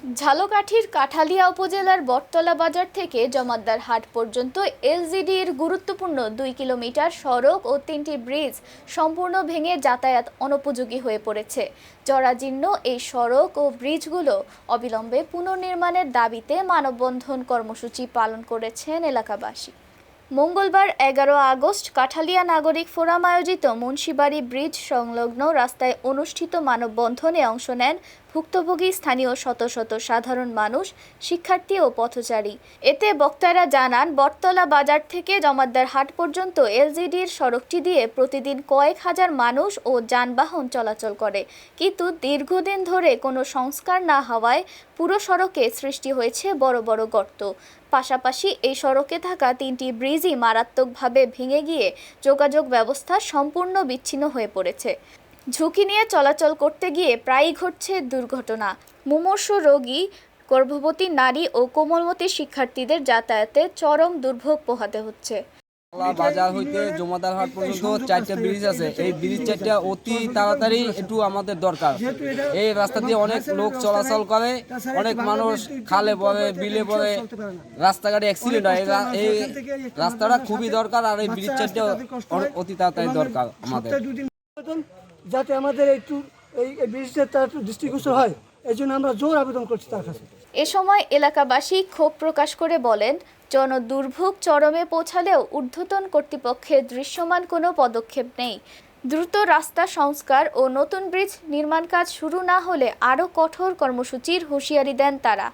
ঝালকাঠির কাঠালিয়া উপজেলার বটতলা বাজার থেকে জমাদ্দার হাট পর্যন্ত এলজিডির গুরুত্বপূর্ণ 2 কিলোমিটার সড়ক ও 3টি ব্রিজ সম্পূর্ণ ভেঙে যাতায়াত অনুপযোগী হয়ে পড়েছে। জরাজীর্ণ এই সড়ক ও ব্রিজগুলো অবিলম্বে পুনর্নির্মাণের দাবিতে মানববন্ধন কর্মসূচি পালন করেছেন এলাকাবাসী। মঙ্গলবার 11 আগস্ট কাঠালিয়া নাগরিক ফোরাম আয়োজিত মুন্সিবাড়ি ব্রিজ সংলগ্ন রাস্তায় অনুষ্ঠিত মানববন্ধনে অংশ নেন ভুক্তভোগী স্থানীয় শত শত সাধারণ মানুষ, শিক্ষার্থী ও পথচারী। এতে বক্তারা জানান, বটতলা বাজার থেকে জমাদ্দার হাট পর্যন্ত এলজিডির সড়কটি দিয়ে প্রতিদিন কয়েক হাজার মানুষ ও যানবাহন চলাচল করে, কিন্তু দীর্ঘদিন ধরে কোনো সংস্কার না হওয়ায় পুরো সড়কে সৃষ্টি হয়েছে বড় বড় গর্ত। পাশাপাশি এই সড়কে থাকা 3টি ব্রিজই মারাত্মকভাবে ভেঙে গিয়ে যোগাযোগ ব্যবস্থা সম্পূর্ণ বিচ্ছিন্ন হয়ে পড়েছে। ঝুঁকি নিয়ে চলাচল করতে গিয়ে প্রায়ই ঘটছে দুর্ঘটনা। মুমূর্ষু রোগী, গর্ভবতী নারী ও কোমলমতি শিক্ষার্থীদের যাতায়াতে চরম দুর্ভোগ পোহাতে হচ্ছে। বাজার হইতে জমাদার হাট পর্যন্ত 4টা ব্রিজ আছে। এই ব্রিজ 4টা অতি তাড়াতাড়ি একটু আমাদের দরকার। এই রাস্তা দিয়ে অনেক লোক চলাচল করে, অনেক মানুষ খালে পড়ে, বিলে পড়ে, রাস্তাঘাটে অ্যাক্সিডেন্ট হয়। এই রাস্তাটা খুবই দরকার, আর এই ব্রিজ 4টা অতি তাড়াতাড়ি দরকার আমাদের, যাতে আমাদের একটু এই ব্রিজটা তার দৃষ্টিগোচর হয়। এই জন্য আমরা জোর আবেদন করছি তার কাছে। এ সময় এলাকাবাসী ক্ষোভ প্রকাশ করে বলেন, জনদুর্ভোগ চরমে পৌঁছালেও ঊর্ধ্বতন কর্তৃপক্ষের দৃশ্যমান কোনো পদক্ষেপ নেই। দ্রুত রাস্তা সংস্কার ও নতুন ব্রিজ নির্মাণ কাজ শুরু না হলে আরও কঠোর কর্মসূচির হুঁশিয়ারি দেন তারা।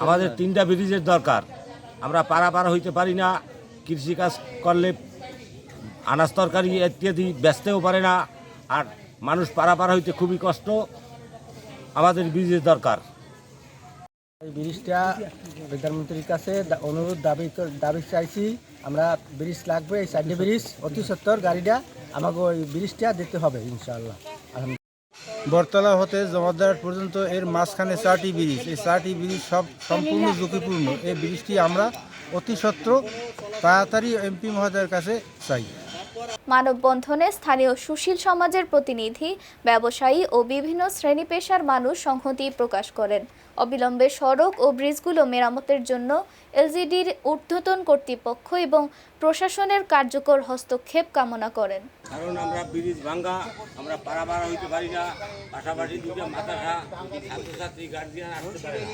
আমাদের 3টা ব্রিজের দরকার। আমরা পারাপার হইতে পারি না, কৃষিকাজ করলে আনাজ তরকারি ইত্যাদি বেচতেও পারে না, আর মানুষ পারাপার হইতে খুবই কষ্ট। আমাদের ব্রিজের দরকার। এই ব্রিজটা প্রধানমন্ত্রীর কাছে অনুরোধ দাবি চাইছি। আমরা ব্রিজ লাগবে, এই 4টে ব্রিজ অতি সত্তর গাড়িটা আমাকে ওই ব্রিজটা দিতে হবে ইনশাআল্লাহ। বটতলা হতে জমাদ্দার পর্যন্ত এর মাঝখানে 4টি ব্রিজ। এই 4টি ব্রিজ সব সম্পূর্ণ ঝুঁকিপূর্ণ। এই ব্রিজটি আমরা অতি সত্বর তাড়াতাড়ি এমপি মহোদয়ের কাছে চাই। মানববন্ধনে স্থানীয় সুশীল সমাজের প্রতিনিধি, ব্যবসায়ী ও বিভিন্ন শ্রেণী পেশার মানুষ সংহতি প্রকাশ করেন। অবিলম্বে সড়ক ও ব্রিজগুলো মেরামতের জন্য এলজিডির ঊর্ধ্বতন কর্তৃপক্ষ এবং প্রশাসনের কার্যকর হস্তক্ষেপ কামনা করেন। কারণ আমরা ব্রিজ ভাঙ্গা, আমরা পারাপার হইতে পারি না, পাশাপাশি দুটো মাথা ছাত্রছাত্রী গার্জিয়ান আসতে পারে না।